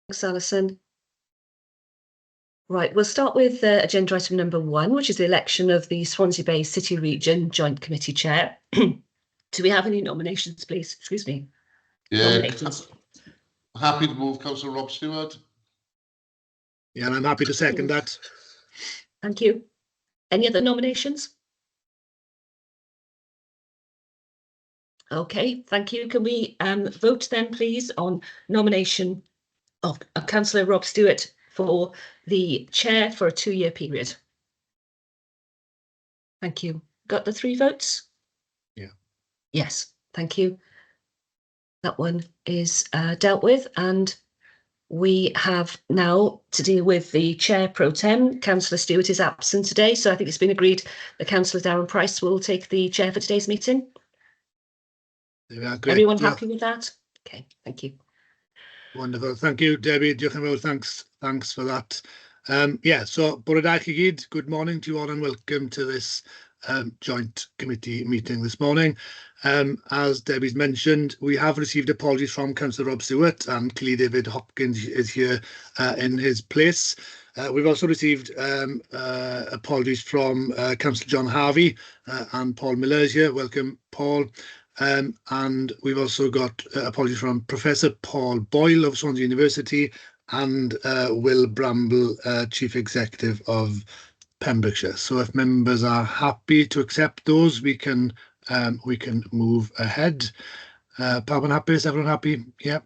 Thanks, Alison. Right, we'll start with agenda item number 1, which is the election of the Swansea Bay City Region Joint Committee Chair. Do we have any nominations, please? Excuse me. Yeah, Nominations. happy to move Councillor Rob Stewart. Yeah, and I'm happy to second that. Thank you. Any other nominations? Okay, thank you. Can we vote then, please, on nomination of Councillor Rob Stewart for the chair for a 2-year period? Thank you. Got the 3 votes? Yeah. Yes, thank you. That one is dealt with, and we have now to deal with the chair pro tem. Councillor Stewart is absent today, so I think it's been agreed that Councillor Darren Price will take the chair for today's meeting. Great. Everyone happy with that? Okay, thank you. Wonderful. Thank you, Debbie. Diolch yn fawr. Thanks for that. Yeah, so bore da chi gyd. Good morning to you all and welcome to this joint committee meeting this morning. As Debbie's mentioned, we have received apologies from Councillor Rob Stewart, and Cleary David Hopkins is here in his place. We've also received apologies from Councillor John Harvey and Paul Miller is here. Welcome, Paul. And we've also got apologies from Professor Paul Boyle of Swansea University and Will Bramble, Chief Executive of Pembrokeshire. So if members are happy to accept those, we can move ahead. Pawb yn hapus? Everyone happy? Yeah.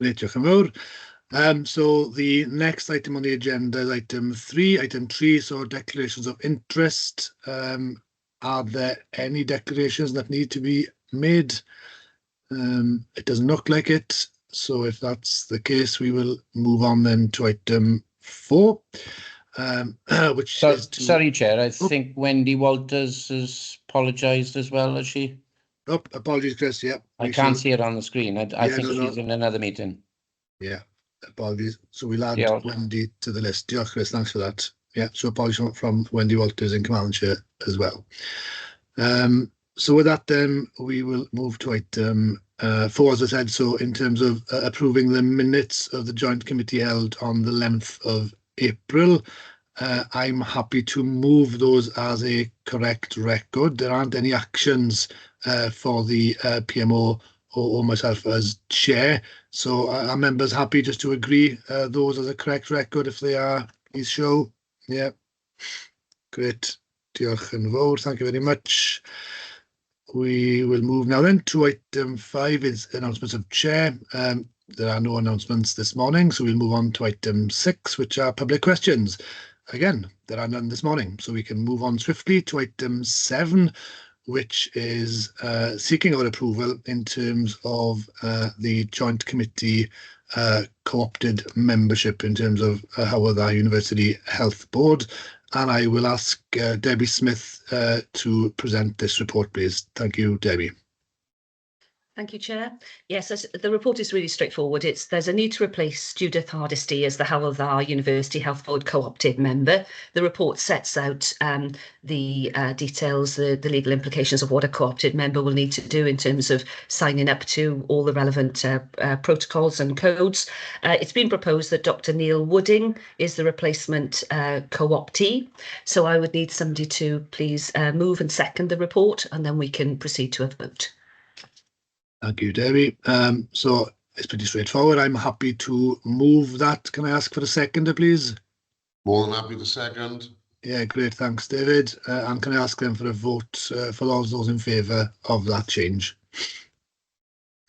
Great, diolch yn fawr. So the next item on the agenda is item 3, so declarations of interest. Are there any declarations that need to be made? It doesn't look like it. So if that's the case, we will move on then to item 4. Which is to... Sorry, Chair. I think Wendy Walters has apologised as well, has she? Oh, apologies, Chris. Yeah. I can't see it on the screen. I think she's in another meeting. Yeah, apologies. So we'll add Wendy to the list. Diolch, Chris. Thanks for that. Yeah, so apologies from Wendy Walters in Carmarthenshire as well. So with that, then we will move to item 4, as I said. So in terms of approving the minutes of the joint committee held on the 11th of April, I'm happy to move those as a correct record. There aren't any actions for the PMO or myself as chair. So are members happy just to agree those as a correct record if they are? Please show. Yeah, great. Diolch yn fawr. Thank you very much. We will move now then to item 5, is announcements of chair. There are no announcements this morning, so we'll move on to item 6, which are public questions. Again, there are none this morning, so we can move on swiftly to item 7, which is seeking our approval in terms of the joint committee co-opted membership in terms of Howard University Health Board. And I will ask Debbie Smith to present this report, please. Thank you, Debbie. Thank you, Chair. Yes, the report is really straightforward. There's a need to replace Judith Hardesty as the Howell University Health Board co-opted member. The report sets out the details, the legal implications of what a co-opted member will need to do in terms of signing up to all the relevant protocols and codes. It's been proposed that Dr. Neil Wooding is the replacement co-optee. So I would need somebody to please move and second the report, and then we can proceed to a vote. Thank you, Debbie. So it's pretty straightforward. I'm happy to move that. Can I ask for a seconder, please? More than happy to second. Yeah, great. Thanks, David. And can I ask them for a vote for all those in favour of that change?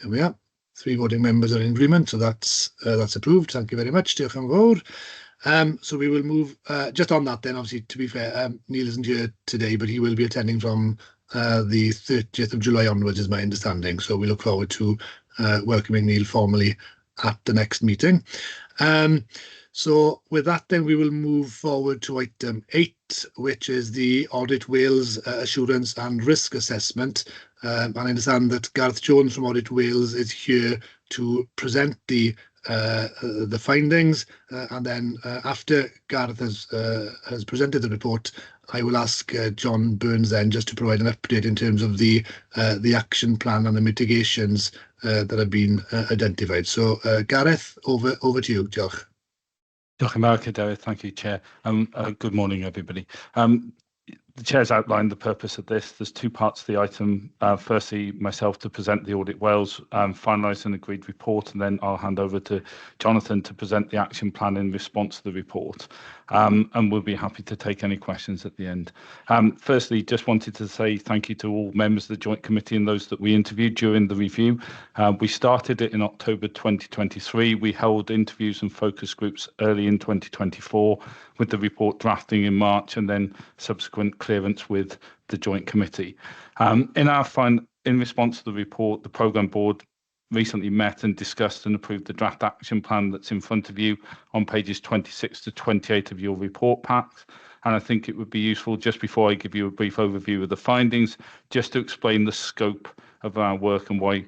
There we are. 3 voting members are in agreement, so that's approved. Thank you very much. Diolch yn fawr. So we will move just on that then. Obviously, to be fair, Neil isn't here today, but he will be attending from the 30th of July onwards, is my understanding. So we look forward to welcoming Neil formally at the next meeting. So with that, then we will move forward to item 8, which is the Audit Wales Assurance and Risk Assessment. And I understand that Gareth Jones from Audit Wales is here to present the the findings, and then after Gareth has presented the report, I will ask John Burns then just to provide an update in terms of the action plan and the mitigations that have been identified. So Gareth, over to you. Diolch. Diolch yn fawr, Cadeirydd. Thank you, Chair. Good morning, everybody. The Chair's outlined the purpose of this. There's two parts to the item. Firstly, myself to present the Audit Wales finalised and agreed report, and then I'll hand over to Jonathan to present the action plan in response to the report. And we'll be happy to take any questions at the end. Firstly, just wanted to say thank you to all members of the Joint Committee and those that we interviewed during the review. We started it in October 2023. We held interviews and focus groups early in 2024, with the report drafting in March and then subsequent clearance with the Joint Committee. In response to the report, the Programme Board recently met and discussed and approved the draft action plan that's in front of you on pages 26 to 28 of your report packs. And I think it would be useful, just before I give you a brief overview of the findings, just to explain the scope of our work and why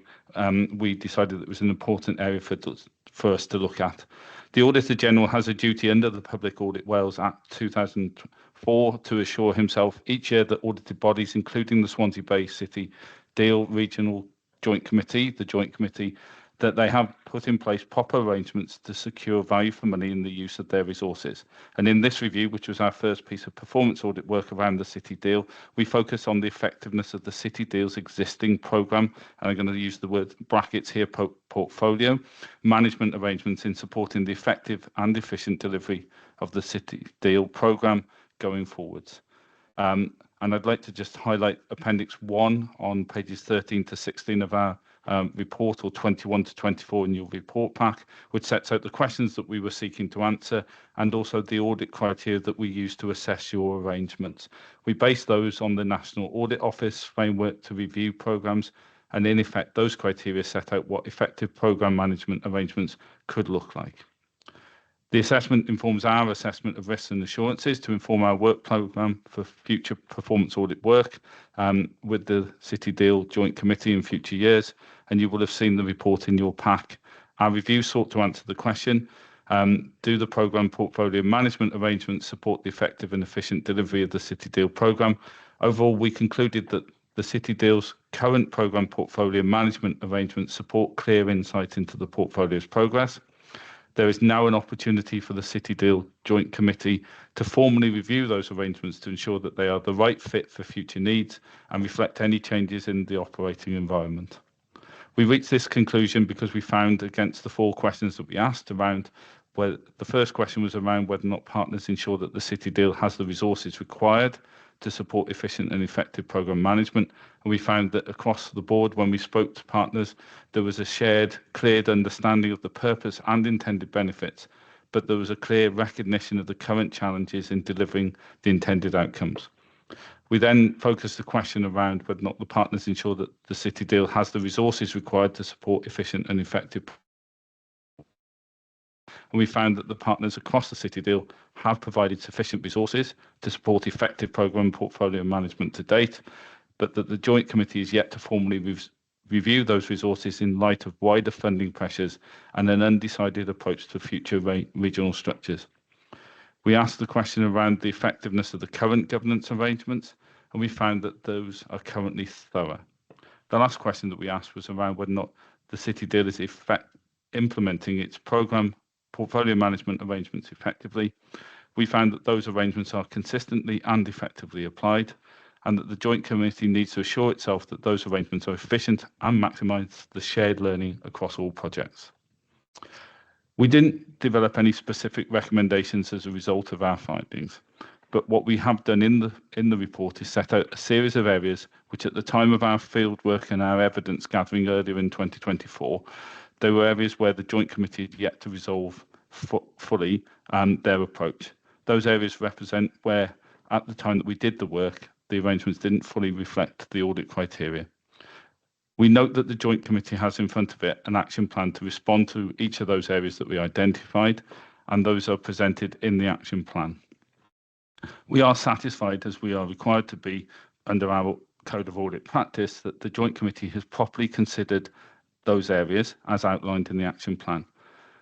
we decided it was an important area for us to look at. The Auditor General has a duty under the Public Audit Wales Act 2004 to assure himself each year that audited bodies, including the Swansea Bay City Deal Regional Joint Committee, the Joint Committee, that they have put in place proper arrangements to secure value for money in the use of their resources. And in this review, which was our first piece of performance audit work around the City Deal, we focus on the effectiveness of the City Deal's existing programme, and I'm going to use the word brackets here, portfolio, management arrangements in supporting the effective and efficient delivery of the City Deal programme going forwards. And I'd like to just highlight Appendix 1 on pages 13 to 16 of our report, or 21 to 24 in your report pack, which sets out the questions that we were seeking to answer and also the audit criteria that we use to assess your arrangements. We base those on the National Audit Office framework to review programmes, and in effect, those criteria set out what effective programme management arrangements could look like. The assessment informs our assessment of risks and assurances to inform our work programme for future performance audit work with the City Deal Joint Committee in future years, and you will have seen the report in your pack. Our review sought to answer the question, do the programme portfolio management arrangements support the effective and efficient delivery of the City Deal programme? Overall, we concluded that the City Deal's current programme portfolio management arrangements support clear insight into the portfolio's progress. There is now an opportunity for the City Deal Joint Committee to formally review those arrangements to ensure that they are the right fit for future needs and reflect any changes in the operating environment. We reached this conclusion because we found, against the 4 questions that we asked around, where the first question was around whether or not partners ensure that the City Deal has the resources required to support efficient and effective programme management. And we found that across the board, when we spoke to partners, there was a shared, clear understanding of the purpose and intended benefits, but there was a clear recognition of the current challenges in delivering the intended outcomes. We then focused the question around whether or not the partners ensure that the City Deal has the resources required to support efficient and effective. And we found that the partners across the City Deal have provided sufficient resources to support effective programme portfolio management to date, but that the Joint Committee is yet to formally review those resources in light of wider funding pressures and an undecided approach to future regional structures. We asked the question around the effectiveness of the current governance arrangements, and we found that those are currently thorough. The last question that we asked was around whether or not the City Deal is implementing its programme portfolio management arrangements effectively. We found that those arrangements are consistently and effectively applied, and that the Joint Committee needs to assure itself that those arrangements are efficient and maximise the shared learning across all projects. We didn't develop any specific recommendations as a result of our findings, but what we have done in the report is set out a series of areas which, at the time of our fieldwork and our evidence gathering earlier in 2024, there were areas where the Joint Committee had yet to resolve fully their approach. Those areas represent where, at the time that we did the work, the arrangements didn't fully reflect the audit criteria. We note that the Joint Committee has in front of it an action plan to respond to each of those areas that we identified, and those are presented in the action plan. We are satisfied, as we are required to be under our Code of Audit Practice, that the Joint Committee has properly considered those areas as outlined in the action plan.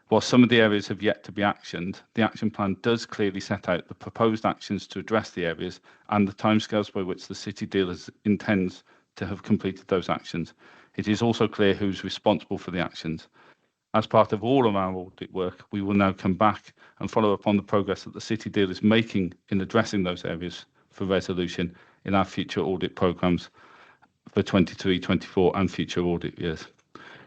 While some of the areas have yet to be actioned, the action plan does clearly set out the proposed actions to address the areas and the timescales by which the city dealers intends to have completed those actions. It is also clear who's responsible for the actions. As part of all of our audit work, we will now come back and follow up on the progress that the city deal is making in addressing those areas for resolution in our future audit programmes for 23, 24 and future audit years.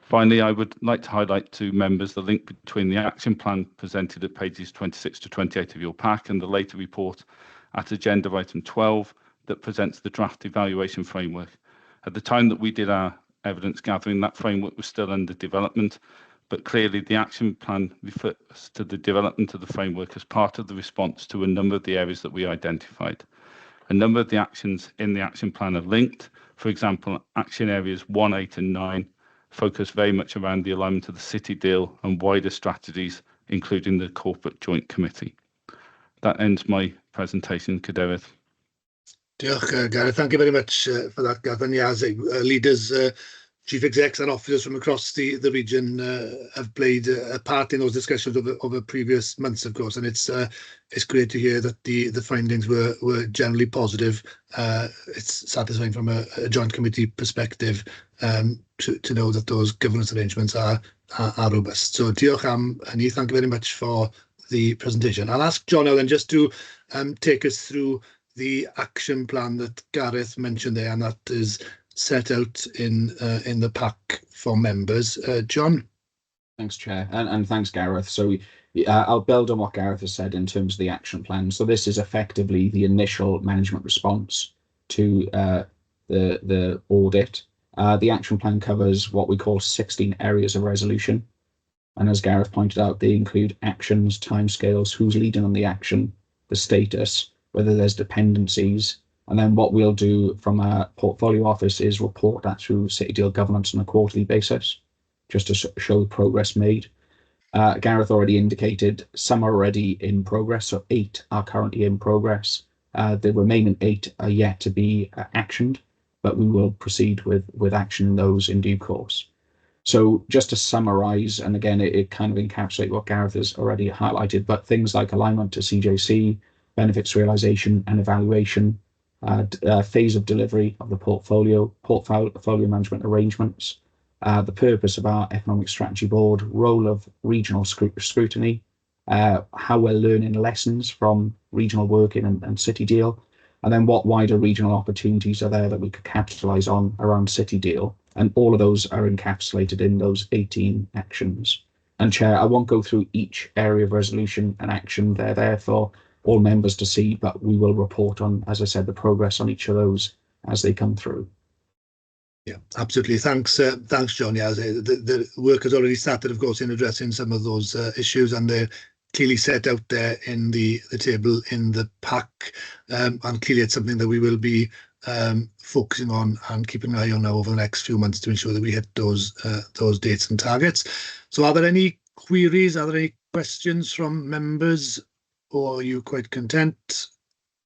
Finally, I would like to highlight to members the link between the action plan presented at pages 26 to 28 of your pack and the later report at agenda item 12 that presents the draft evaluation framework. At the time that we did our evidence gathering, that framework was still under development, but clearly the action plan refers to the development of the framework as part of the response to a number of the areas that we identified. A number of the actions in the action plan are linked. For example, action areas 1, 8 and 9 focus very much around the alignment of the city deal and wider strategies, including the corporate joint committee. That ends my presentation, Cadeirydd. Diolch, Gareth. Thank you very much for that, Gareth. And yeah, as leaders, chief execs and officers from across the region have played a part in those discussions over previous months, of course, and it's great to hear that the findings were generally positive. It's satisfying from a joint committee perspective to know that those governance arrangements are robust. So diolch am hynny. Thank you very much for the presentation. I'll ask John now then just to take us through the action plan that Gareth mentioned there, and that is set out in the pack for members. John? Thanks, Chair, and thanks, Gareth. So I'll build on what Gareth has said in terms of the action plan. So this is effectively the initial management response to the audit. The action plan covers what we call 16 areas of resolution. And as Gareth pointed out, they include actions, timescales, who's leading on the action, the status, whether there's dependencies, and then what we'll do from our portfolio office is report that through City Deal governance on a quarterly basis, just to show progress made. Gareth already indicated some are already in progress, so 8 are currently in progress. The remaining 8 are yet to be actioned, but we will proceed with action those in due course. So just to summarise, and again, it kind of encapsulates what Gareth has already highlighted, but things like alignment to CJC, benefits realisation and evaluation, phase of delivery of the portfolio management arrangements, the purpose of our economic strategy board, role of regional scrutiny, how we're learning lessons from regional working and City Deal, and then what wider regional opportunities are there that we could capitalise on around City Deal. And all of those are encapsulated in those 18 actions. And Chair, I won't go through each area of resolution and action. They're there for all members to see, but we will report on, as I said, the progress on each of those as they come through. Yeah, absolutely. Thanks, John. Yeah, the work has already started, of course, in addressing some of those issues, and they're clearly set out there in the table in the pack. And clearly it's something that we will be focusing on and keeping an eye on now over the next few months to ensure that we hit those dates and targets. So are there any queries? Are there any questions from members? Or are you quite content?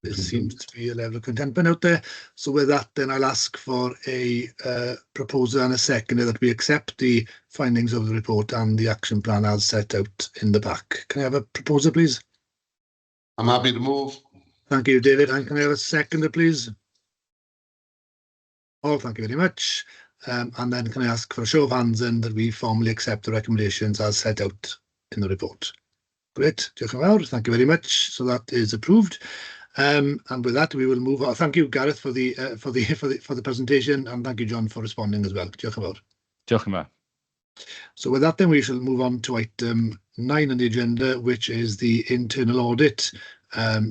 There seems to be a level of contentment out there. So with that, then I'll ask for a proposal and a seconder that we accept the findings of the report and the action plan as set out in the back. Can I have a proposal, please? I'm happy to move. Thank you, David. And can I have a seconder, please? Oh, thank you very much. And then can I ask for a show of hands then that we formally accept the recommendations as set out in the report? Great, diolch yn fawr. Thank you very much. So that is approved. And with that, we will move on. Thank you, Gareth, for the presentation, and thank you, John, for responding as well. Diolch yn fawr. Diolch yn fawr. So with that, then we shall move on to item 9 on the agenda, which is the internal audit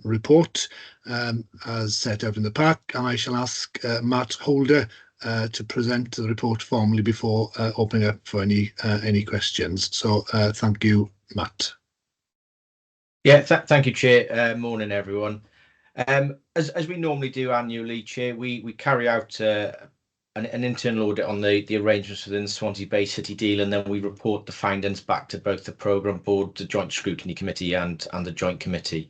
report as set out in the pack, and I shall ask Matt Holder to present the report formally before opening up for any questions. So thank you, Matt. Yeah, thank you, Chair. Morning, everyone. As we normally do annually, Chair, we carry out an internal audit on the arrangements within the Swansea Bay City Deal, and then we report the findings back to both the programme board, the Joint Scrutiny Committee and the Joint Committee.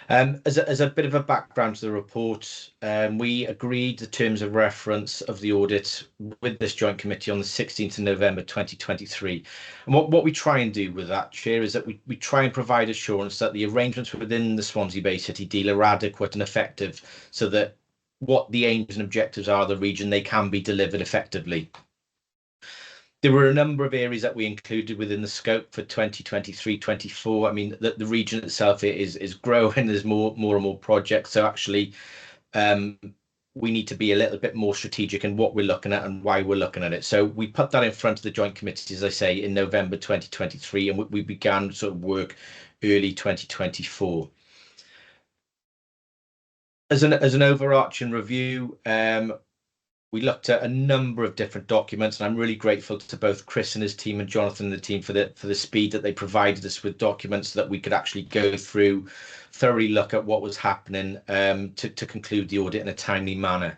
As a bit of a background to the report, we agreed the terms of reference of the audit with this joint committee on the 16th of November 2023. And what we try and do with that, Chair, is that we try and provide assurance that the arrangements within the Swansea Bay City deal are adequate and effective, so that what the aims and objectives are of the region, they can be delivered effectively. There were a number of areas that we included within the scope for 2023-24. I mean, the region itself is growing. There's more and more projects. So actually, we need to be a little bit more strategic in what we're looking at and why we're looking at it. So we put that in front of the joint committee, as I say, in November 2023, and we began sort of work early 2024. As an overarching review, we looked at a number of different documents, and I'm really grateful to both Chris and his team and Jonathan and the team for the speed that they provided us with documents so that we could actually go through, thoroughly look at what was happening to conclude the audit in a timely manner.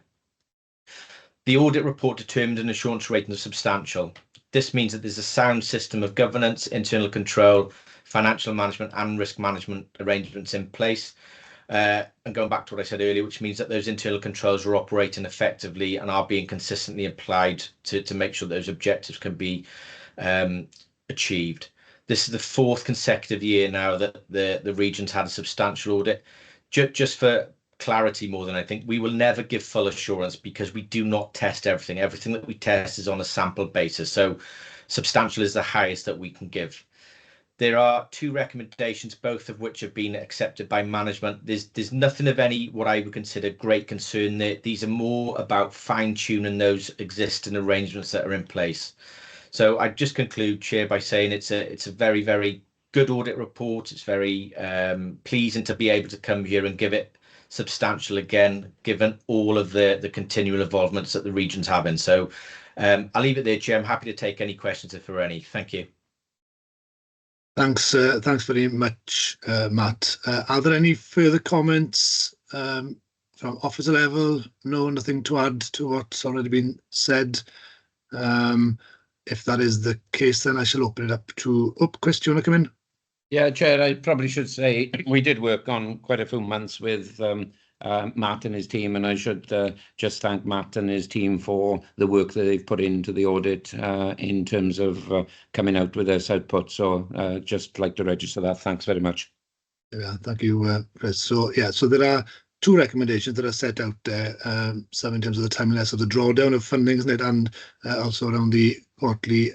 The audit report determined an assurance rating of substantial. This means that there's a sound system of governance, internal control, financial management and risk management arrangements in place. And going back to what I said earlier, which means that those internal controls are operating effectively and are being consistently applied to make sure those objectives can be achieved. This is the 4th consecutive year now that the region's had a substantial audit. Just for clarity more than I think, we will never give full assurance because we do not test everything. Everything that we test is on a sample basis. So substantial is the highest that we can give. There are 2 recommendations, both of which have been accepted by management. There's nothing of any what I would consider great concern there. These are more about fine-tuning those existing arrangements that are in place. So I'd just conclude, Chair, by saying it's a very, very good audit report. It's very pleasing to be able to come here and give it substantial again, given all of the continual involvements that the region's having. So I'll leave it there, Chair. I'm happy to take any questions if there are any. Thank you. Thanks very much, Matt. Are there any further comments from officer level? No, nothing to add to what's already been said. If that is the case, then I shall open it up to Chris, do you want to come in? Yeah, Chair, I probably should say we did work on quite a few months with Matt and his team, and I should just thank Matt and his team for the work that they've put into the audit in terms of coming out with this output. So just like to register that. Thanks very much. Yeah, thank you, Chris. So there are 2 recommendations that are set out there, some in terms of the timeliness of the drawdown of funding, isn't it, and also around the quarterly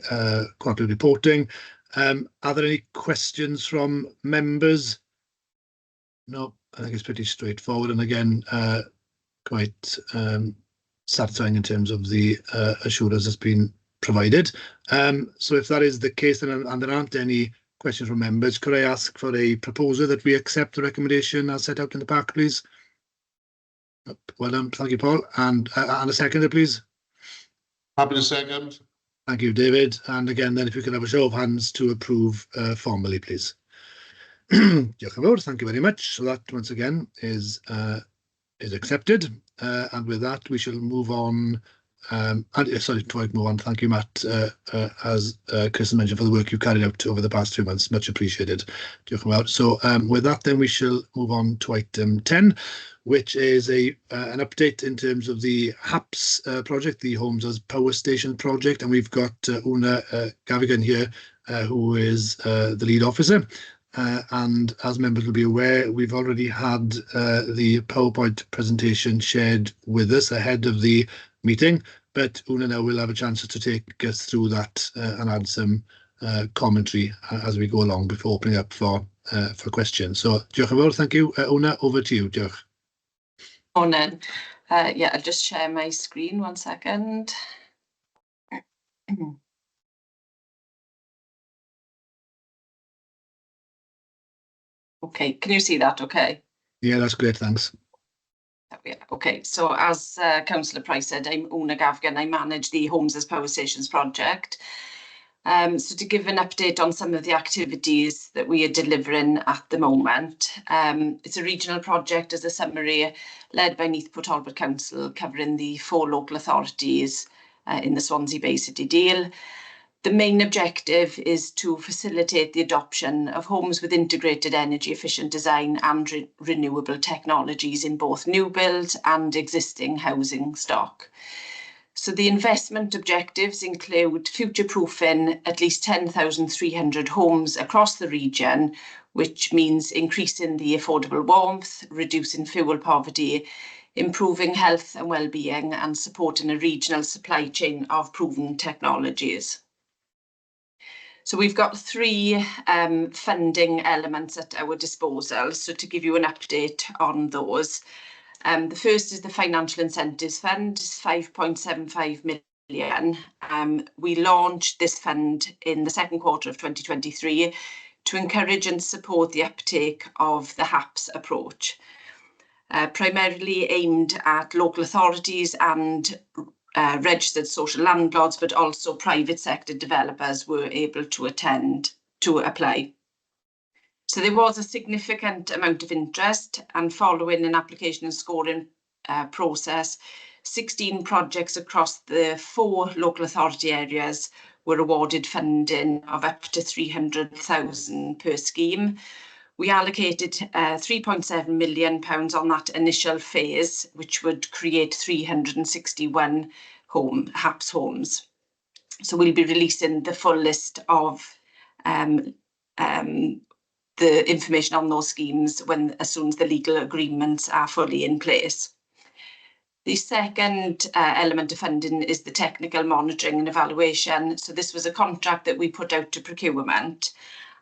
reporting. Are there any questions from members? No, I think it's pretty straightforward, and again, quite satisfying in terms of the assurance that's been provided. So if that is the case, then and there aren't any questions from members, could I ask for a proposer that we accept the recommendation as set out in the pack, please? Well done, thank you, Paul. And a seconder, please. Happy to second. Thank you, David. And again, then if you can have a show of hands to approve formally, please. Thank you very much. So that once again is accepted. And with that, we shall move on. Sorry, before I move on, thank you, Matt, as Chris mentioned, for the work you carried out over the past 2 months. Much appreciated. So with that, then we shall move on to item 10, which is an update in terms of the HAPS project, the Homes as Power Station project. And we've got Una Gavigan here, who is the lead officer. And as members will be aware, we've already had the PowerPoint presentation shared with us ahead of the meeting, but Una now will have a chance to take us through that and add some commentary as we go along before opening up for questions. So, diolch yn fawr, thank you. Una, over to you. Diolch. Morning. Yeah, I'll just share my screen 1 second. Okay, can you see that okay? Yeah, that's great, thanks. Yeah, okay, so as Councillor Price said, I'm Una Gavigan. I manage the Homes as Power Stations project. So to give an update on some of the activities that we are delivering at the moment, it's a regional project as a summary led by Neath Port Talbot Council, covering the 4 local authorities in the Swansea Bay City deal. The main objective is to facilitate the adoption of homes with integrated energy efficient design and renewable technologies in both new build and existing housing stock. So the investment objectives include future-proofing at least 10,300 homes across the region, which means increasing the affordable warmth, reducing fuel poverty, improving health and well-being, and supporting a regional supply chain of proven technologies. So we've got three funding elements at our disposal. So to give you an update on those, the first is the Financial Incentives Fund, 5.75 million. We launched this fund in the second quarter of 2023 to encourage and support the uptake of the HAPS approach, primarily aimed at local authorities and registered social landlords, but also private sector developers were able to apply. So there was a significant amount of interest, and following an application and scoring process, 16 projects across the 4 local authority areas were awarded funding of up to £300,000 per scheme. We allocated £3.7 million on that initial phase, which would create 361 HAPS homes. So we'll be releasing the full list of the information on those schemes as soon as the legal agreements are fully in place. The second element of funding is the technical monitoring and evaluation. So this was a contract that we put out to procurement.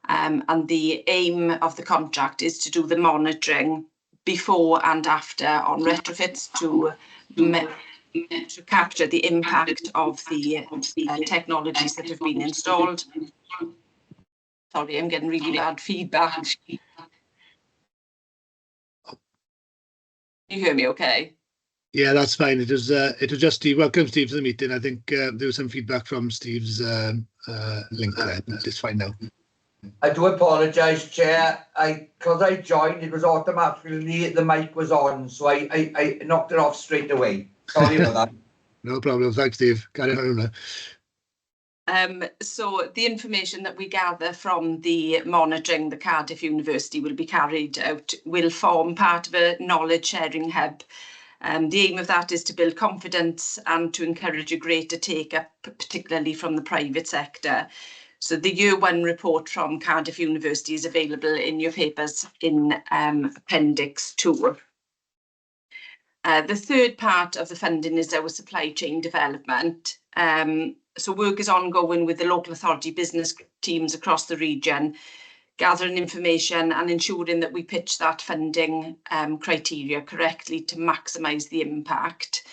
And the aim of the contract is to do the monitoring before and after on retrofits to capture the impact of the technologies that have been installed. Sorry, I'm getting really bad feedback. You hear me okay? Yeah, that's fine. It was just Steve. Welcome, Steve, to the meeting. I think there was some feedback from Steve's link there, but it's fine now. I do apologise, Chair. Because I joined, it was automatically the mic was on, so I knocked it off straight away. Sorry about that. No problem. Thanks, Steve. Carry on. So the information that we gather from the monitoring the Cardiff University will be carried out, will form part of a knowledge sharing hub. The aim of that is to build confidence and to encourage a greater take-up, particularly from the private sector. So the Year 1 report from Cardiff University is available in your papers in Appendix 2. The third part of the funding is our supply chain development. So work is ongoing with the local authority business teams across the region, gathering information and ensuring that we pitch that funding criteria correctly to maximise the impact.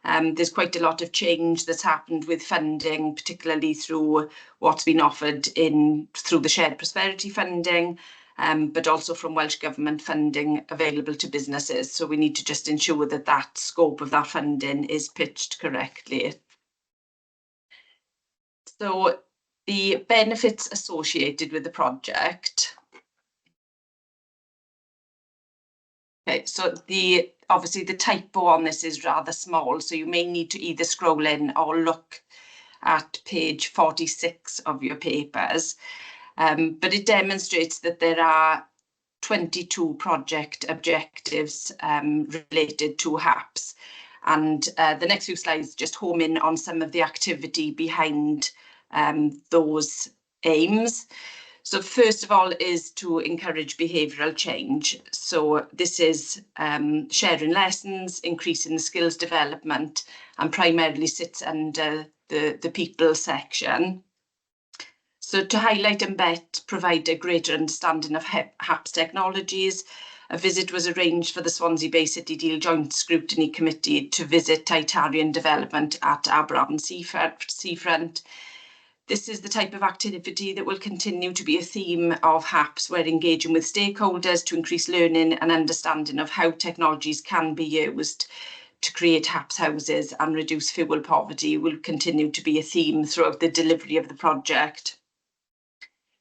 There's quite a lot of change that's happened with funding, particularly through what's been offered through the shared prosperity funding, but also from Welsh Government funding available to businesses. So we need to just ensure that that scope of that funding is pitched correctly. So the benefits associated with the project. Okay, so obviously the typo on this is rather small, so you may need to either scroll in or look at page 46 of your papers. But it demonstrates that there are 22 project objectives related to HAPS. And the next few slides just home in on some of the activity behind those aims. So first of all is to encourage behavioural change. So this is sharing lessons, increasing the skills development, and primarily sits under the people section. So to highlight and provide a greater understanding of HAPS technologies, a visit was arranged for the Swansea Bay City Deal Joint Scrutiny Committee to visit Titanian development at Aberafon Seafront. This is the type of activity that will continue to be a theme of HAPS, where engaging with stakeholders to increase learning and understanding of how technologies can be used to create HAPS houses and reduce fuel poverty will continue to be a theme throughout the delivery of the project.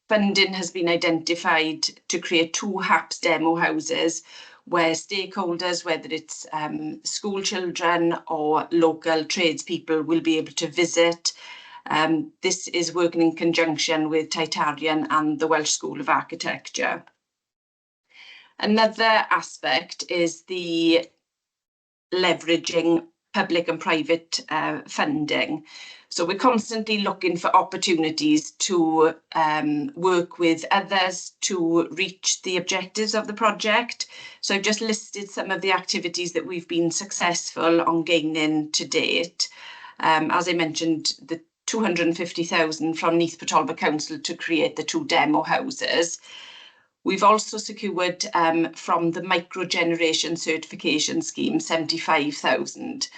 Funding has been identified to create 2 HAPS demo houses where stakeholders, whether it's school children or local tradespeople, will be able to visit, This is working in conjunction with Titarian and the Welsh School of Architecture. Another aspect is the leveraging public and private funding. So we're constantly looking for opportunities to work with others to reach the objectives of the project. So I've just listed some of the activities that we've been successful on gaining to date. As I mentioned, the 250,000 from Neath Talbot Council to create the 2 demo houses. We've also secured from the microgeneration certification scheme 75,000.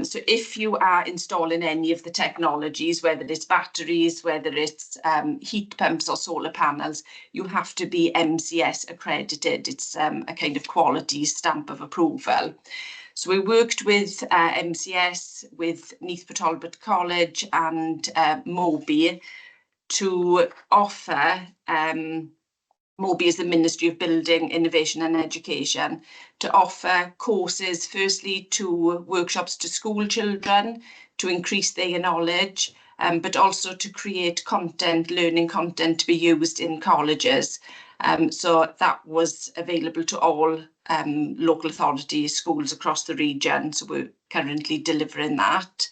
So if you are installing any of the technologies, whether it's batteries, whether it's heat pumps or solar panels, you have to be MCS accredited. It's a kind of quality stamp of approval. So we worked with MCS, with Neath Talbot College and Moby to offer Moby is the Ministry of Building, Innovation and Education, to offer courses, firstly to workshops to school children, to increase their knowledge, but also to create content, learning content to be used in colleges. So that was available to all local authorities, schools across the region. So we're currently delivering that.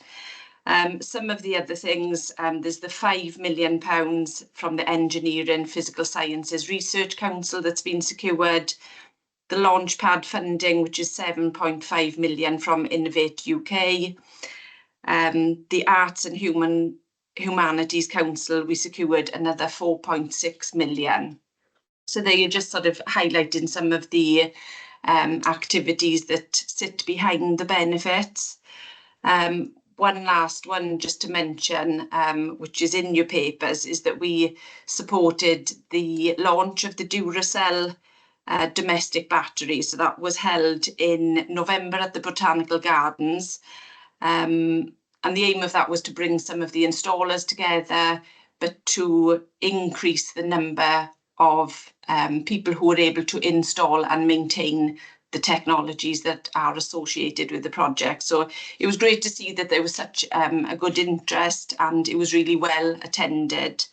Some of the other things, there's the £5 million from the Engineering Physical Sciences Research Council that's been secured, the Launchpad funding, which is 7.5 million from Innovate UK, the Arts and Humanities Council, we secured another 4.6 million. So they are just sort of highlighting some of the activities that sit behind the benefits. One last one just to mention, which is in your papers, is that we supported the launch of the Duracell domestic battery. So that was held in November at the Botanical Gardens. And the aim of that was to bring some of the installers together, but to increase the number of people who are able to install and maintain the technologies that are associated with the project. So it was great to see that there was such a good interest, and it was really well attended.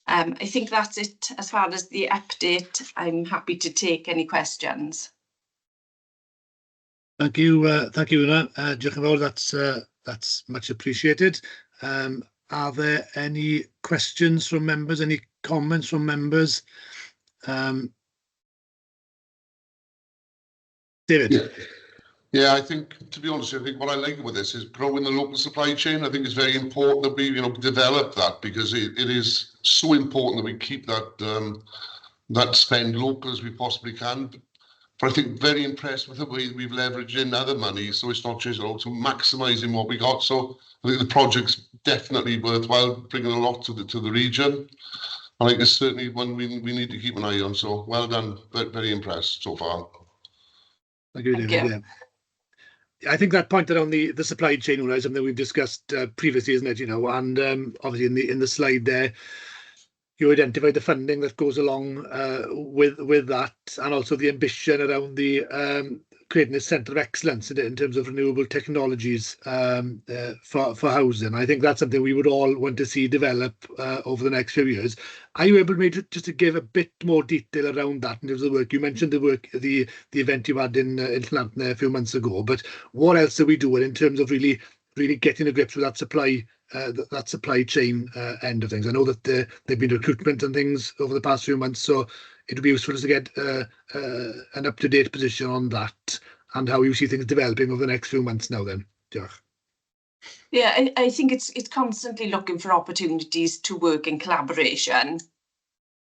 I think that's it as far as the update. I'm happy to take any questions. Thank you, Una. Diolch yn fawr, that's much appreciated. Are there any questions from members, any comments from members? David? Yeah, I think, to be honest, I think what I like with this is growing the local supply chain. I think it's very important that we, develop that, because it is so important that we keep that that spend local as we possibly can. But I think very impressed with the way we've leveraged in other money, so it's not just to maximising what we got. So I think the project's definitely worthwhile, bringing a lot to the region. I think it's certainly one we need to keep an eye on. So well done, very impressed so far. Thank you, David. Yeah. I think that point around the supply chain is something we've discussed previously, isn't it? And obviously in the slide there, you identify the funding that goes along with that, and also the ambition around the creating a centre of excellence in terms of renewable technologies for housing. I think that's something we would all want to see develop over the next few years. Are you able maybe just to give a bit more detail around that in terms of the work? You mentioned the event you had in Llanthony a few months ago, but what else are we doing in terms of really getting to grips with that supply chain end of things? I know that there've been recruitment and things over the past few months, so it would be useful to get an up-to-date position on that and how you see things developing over the next few months now then. Diolch. Yeah, I think it's constantly looking for opportunities to work in collaboration.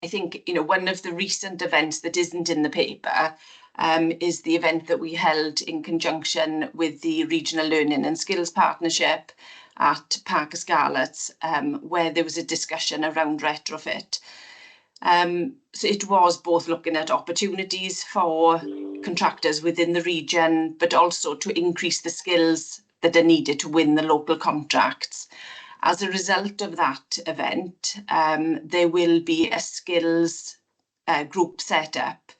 I think, one of the recent events that isn't in the paper is the event that we held in conjunction with the Regional Learning and Skills Partnership at Parc y Scarlets, where there was a discussion around retrofit. So it was both looking at opportunities for contractors within the region, but also to increase the skills that are needed to win the local contracts. As a result of that event, there will be a skills group set up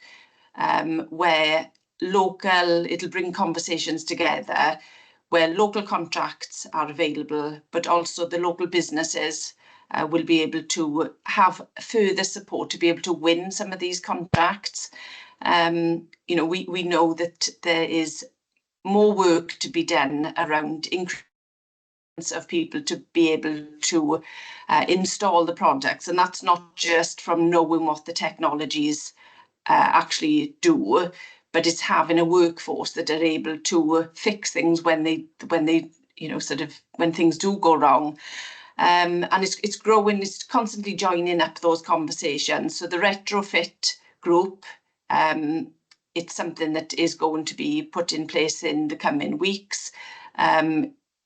where it'll bring conversations together where local contracts are available, but also the local businesses will be able to have further support to be able to win some of these contracts. You know, we know that there is more work to be done around increase of people to be able to install the products, and that's not just from knowing what the technologies actually do, but it's having a workforce that are able to fix things when they you know, sort of when things do go wrong. And it's growing, it's constantly joining up those conversations. So the retrofit group, it's something that is going to be put in place in the coming weeks.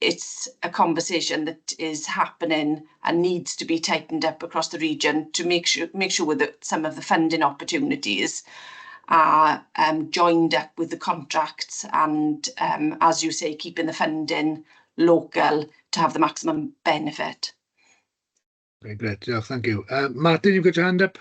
It's a conversation that is happening and needs to be tightened up across the region to make sure that some of the funding opportunities are joined up with the contracts and, as you say, keeping the funding local to have the maximum benefit. Very great. Yeah, thank you. Martin, you've got your hand up.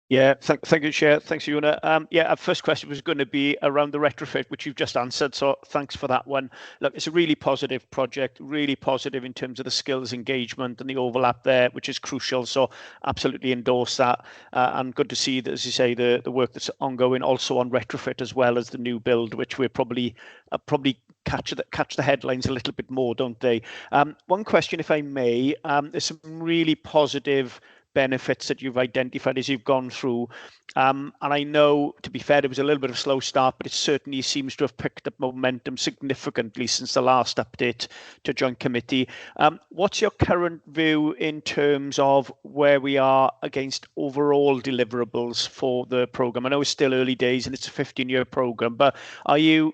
Yeah, thank you, Chair. Thanks, Una. Yeah, our first question was going to be around the retrofit, which you've just answered, so thanks for that one. Look, it's a really positive project, really positive in terms of the skills engagement and the overlap there, which is crucial, so absolutely endorse that. And good to see that, as you say, the work that's ongoing also on retrofit as well as the new build, which we're probably catch the headlines a little bit more, don't they? One question, if I may. There's some really positive benefits that you've identified as you've gone through, and I know, to be fair, it was a little bit of a slow start, but it certainly seems to have picked up momentum significantly since the last update to Joint Committee. What's your current view in terms of where we are against overall deliverables for the programme? I know it's still early days and it's a 15-year programme, but are you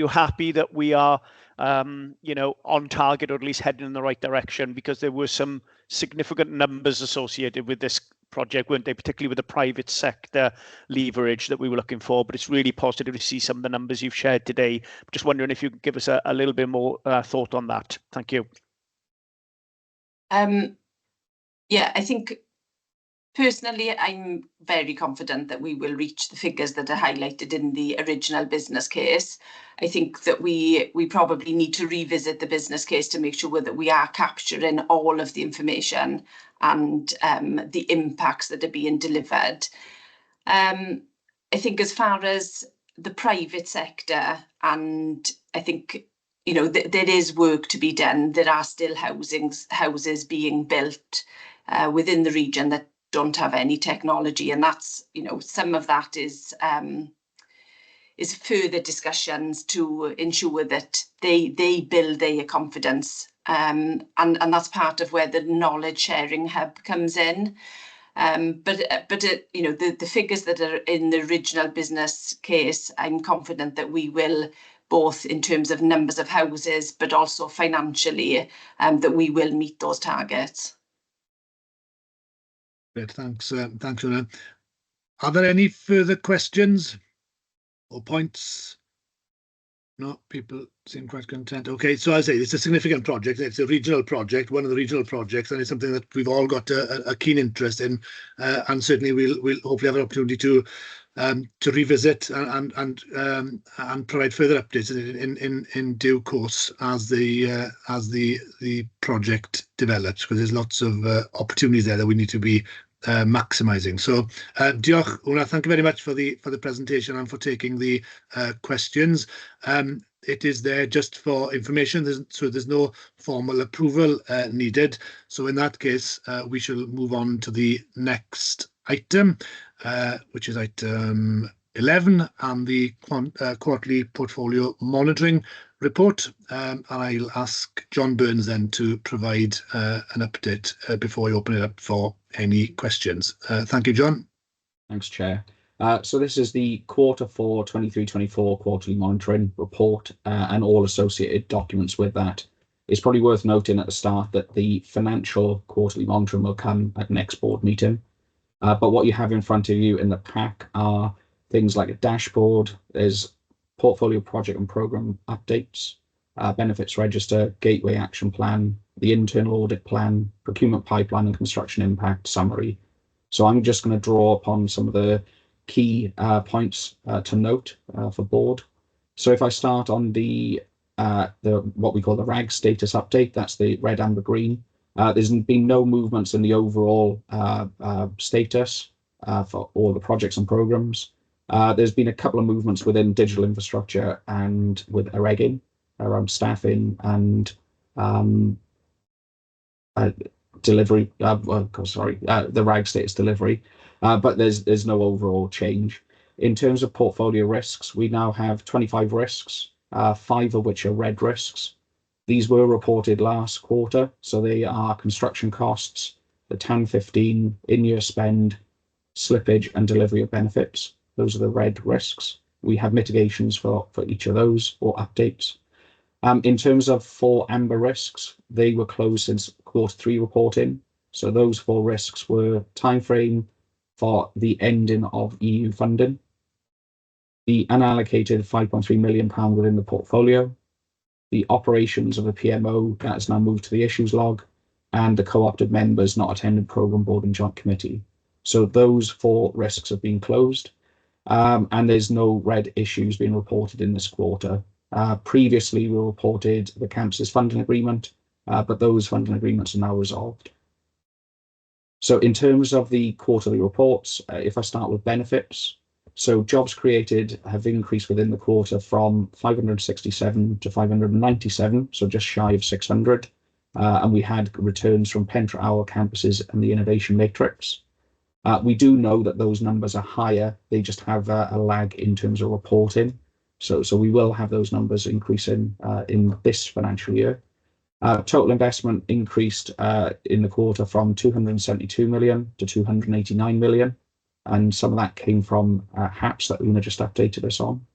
happy that we are you know, on target, or at least heading in the right direction? Because there were some significant numbers associated with this project, weren't they, particularly with the private sector leverage that we were looking for. But it's really positive to see some of the numbers you've shared today. Just wondering if you could give us a little bit more thought on that. Thank you. Yeah, I think personally, I'm very confident that we will reach the figures that are highlighted in the original business case. I think that we probably need to revisit the business case to make sure that we are capturing all of the information and the impacts that are being delivered. I think as far as the private sector, and I think, you know, there is work to be done. There are still houses being built within the region that don't have any technology, and that's, you know, some of that is further discussions to ensure that they build their confidence, and that's part of where the knowledge sharing hub comes in. But you know, the figures that are in the original business case, I'm confident that we will, both in terms of numbers of houses, but also financially, that we will meet those targets. Great, thanks, Una. Are there any further questions or points? No, people seem quite content. Okay, so I say it's a significant project. It's a regional project, one of the regional projects, and it's something that we've all got a keen interest in, and certainly we'll hopefully have an opportunity to revisit and provide further updates in due course as the project develops, because there's lots of opportunities there that we need to be maximising. So diolch, Una, thank you very much for the presentation and for taking the questions. It is there just for information, so there's no formal approval needed. So in that case, we shall move on to the next item, which is item 11, and the quarterly portfolio monitoring report. And I'll ask John Burns then to provide an update before we open it up for any questions. Thank you, John. Thanks, Chair. So this is the Q4 23-24 quarterly monitoring report and all associated documents with that. It's probably worth noting at the start that the financial quarterly monitoring will come at next board meeting. But what you have in front of you in the pack are things like a dashboard, there's portfolio project and programme updates, benefits register, gateway action plan, the internal audit plan, procurement pipeline and construction impact summary. So I'm just going to draw upon some of the key points to note for board. So if I start on the what we call the RAG status update. That's the red, amber, green. There's been no movements in the overall status for all the projects and programs. There's been a couple of movements within digital infrastructure and with Eregin around staffing and delivery. The RAG status delivery, but there's no overall change. In terms of portfolio risks, we now have 25 risks, 5 of which are red risks. These were reported last quarter, so they are construction costs, the TAN 15, in-year spend, slippage, and delivery of benefits. Those are the red risks. We have mitigations for each of those or updates. In terms of 4 amber risks, they were closed since Q3 reporting. So those 4 risks were timeframe for the ending of EU funding, the unallocated £5.3 million within the portfolio, the operations of the PMO that has now moved to the issues log, and the co-opted members not attending programme board and joint committee. So those 4 risks have been closed, and there's no red issues being reported in this quarter. Previously, we reported the campuses funding agreement, but those funding agreements are now resolved. So in terms of the quarterly reports, if I start with benefits, so jobs created have increased within the quarter from 567 to 597, so just shy of 600. And we had returns from Pentra Hour campuses and the Innovation Matrix. We do know that those numbers are higher. They just have a lag in terms of reporting. So we will have those numbers increasing in this financial year. Total investment increased in the quarter from 272 million to 289 million. And some of that came from HAPS that Una just updated us on.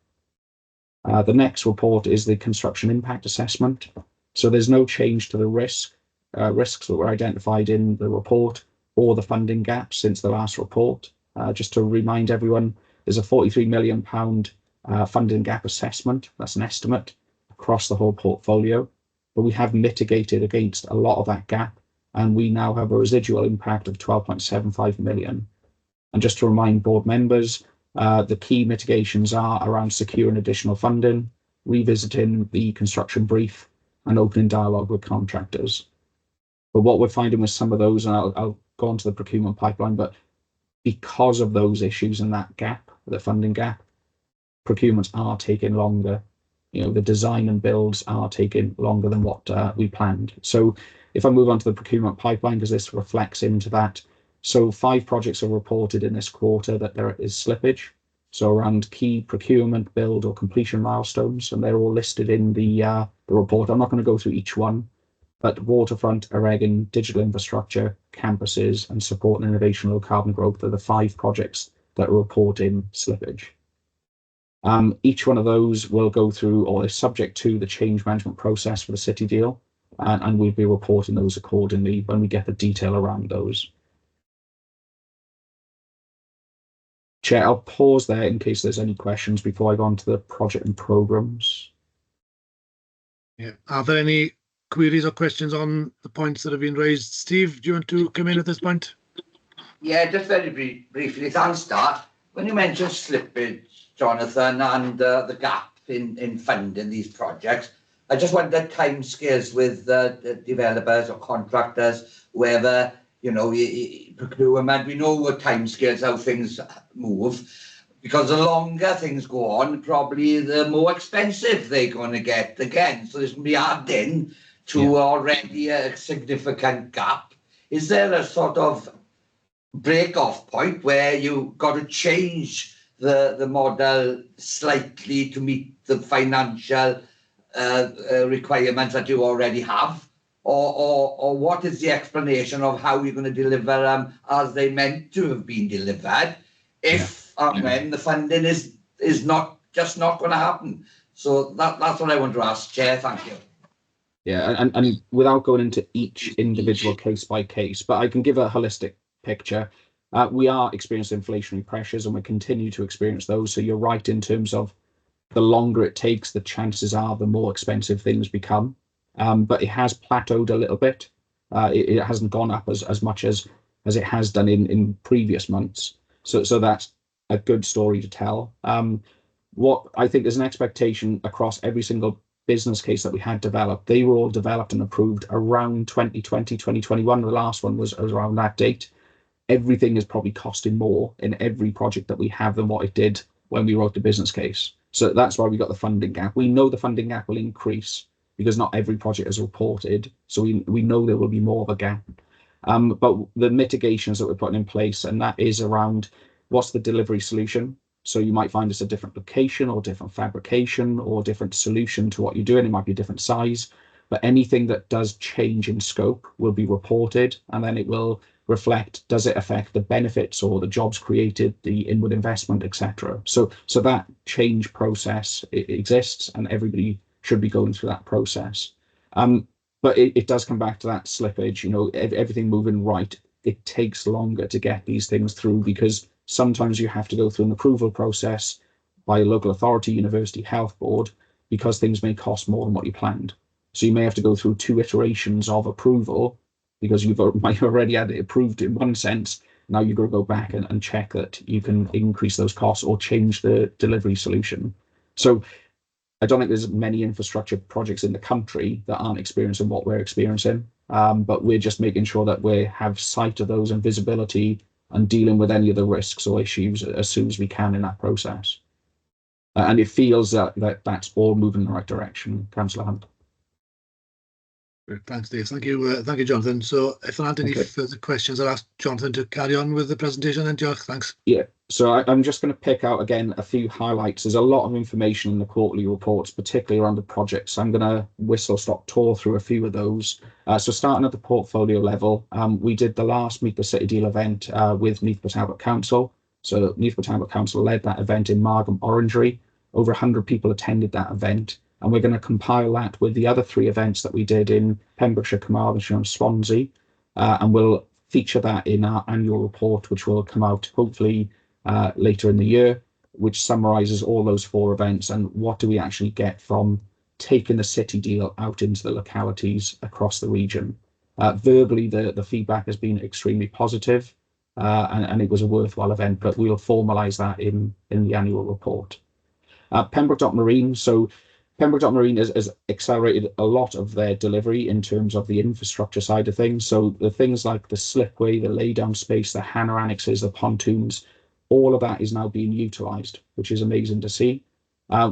The next report is the construction impact assessment. So there's no change to the risks that were identified in the report or the funding gaps since the last report. Just to remind everyone, there's a £43 million funding gap assessment. That's an estimate across the whole portfolio. But we have mitigated against a lot of that gap, and we now have a residual impact of 12.75 million. And just to remind board members, the key mitigations are around securing additional funding, revisiting the construction brief, and opening dialogue with contractors. But what we're finding with some of those, and I'll go on to the procurement pipeline, but because of those issues and that gap, the funding gap, procurements are taking longer. The design and builds are taking longer than what we planned. So if I move on to the procurement pipeline, because this reflects into that, so 5 projects are reported in this quarter that there is slippage. So around key procurement, build or completion milestones, and they're all listed in the report. I'm not going to go through each one, but waterfront, Eregin, digital infrastructure, campuses, and support and innovation low carbon growth are the 5 projects that are reporting slippage. Each one of those will go through or is subject to the change management process for the city deal, and we'll be reporting those accordingly when we get the detail around those. Chair, I'll pause there in case there's any questions before I go on to the project and programmes. Yeah. Are there any queries or questions on the points that have been raised? Steve, do you want to come in at this point? Yeah, just very briefly, thanks, Start. When you mentioned slippage, Jonathan, and the gap in funding these projects, I just wondered timescales with the developers or contractors, whoever, procurement. We know what timescales, how things move, because the longer things go on, probably the more expensive they're going to get again. So there's going to be adding to already a significant gap. Is there a sort of break-off point where you've got to change the model slightly to meet the financial requirements that you already have? Or what is the explanation of how you're going to deliver them as they meant to have been delivered if and when the funding is not going to happen? So that's what I want to ask, Chair. Thank you. Yeah, and without going into each individual case by case, but I can give a holistic picture. We are experiencing inflationary pressures and we continue to experience those. So you're right in terms of the longer it takes, the chances are the more expensive things become. But it has plateaued a little bit. It hasn't gone up as much as it has done in previous months. So that's a good story to tell. What I think there's an expectation across every single business case that we had developed, they were all developed and approved around 2020, 2021. The last one was around that date. Everything is probably costing more in every project that we have than what it did when we wrote the business case. So that's why we got the funding gap. We know the funding gap will increase because not every project is reported. So we know there will be more of a gap. But the mitigations that we're putting in place, and that is around what's the delivery solution. So you might find it's a different location or different fabrication or different solution to what you're doing. It might be a different size, but anything that does change in scope will be reported, and then it will reflect, does it affect the benefits or the jobs created, the inward investment, etc. So that change process, it exists, and everybody should be going through that process. But it does come back to that slippage, you know, everything moving right. It takes longer to get these things through because sometimes you have to go through an approval process by a local authority, university, health board, because things may cost more than what you planned. So you may have to go through 2 iterations of approval because you've already had it approved in one sense. Now you've got to go back and check that you can increase those costs or change the delivery solution. So I don't think there's many infrastructure projects in the country that aren't experiencing what we're experiencing, but we're just making sure that we have sight of those and visibility and dealing with any of the risks or issues as soon as we can in that process. And it feels that that's all moving in the right direction, Councillor Hunt. Thanks, Dave. Thank you, Jonathan. So if there aren't any further questions, I'll ask Jonathan to carry on with the presentation. And Josh, thanks. Yeah, so I'm just going to pick out again a few highlights. There's a lot of information in the quarterly reports, particularly around the projects. So I'm going to whistle-stop tour through a few of those. So starting at the portfolio level, we did the last Meet the City Deal event with Neath Port Talbot Council. So Neath Port Talbot Council led that event in Margam Orangery. Over 100 people attended that event. And we're going to compile that with the other 3 events that we did in Pembrokeshire, Carmarthenshire and Swansea. And we'll feature that in our annual report, which will come out hopefully later in the year, which summarises all those 4 events and what do we actually get from taking the city deal out into the localities across the region. Verbally, the feedback has been extremely positive, and it was a worthwhile event, but we'll formalise that in the annual report. Pembroke Dock Marine. So Pembroke Dock Marine has accelerated a lot of their delivery in terms of the infrastructure side of things. So the things like the slipway, the laydown space, the hangar annexes, the pontoons, all of that is now being utilised, which is amazing to see.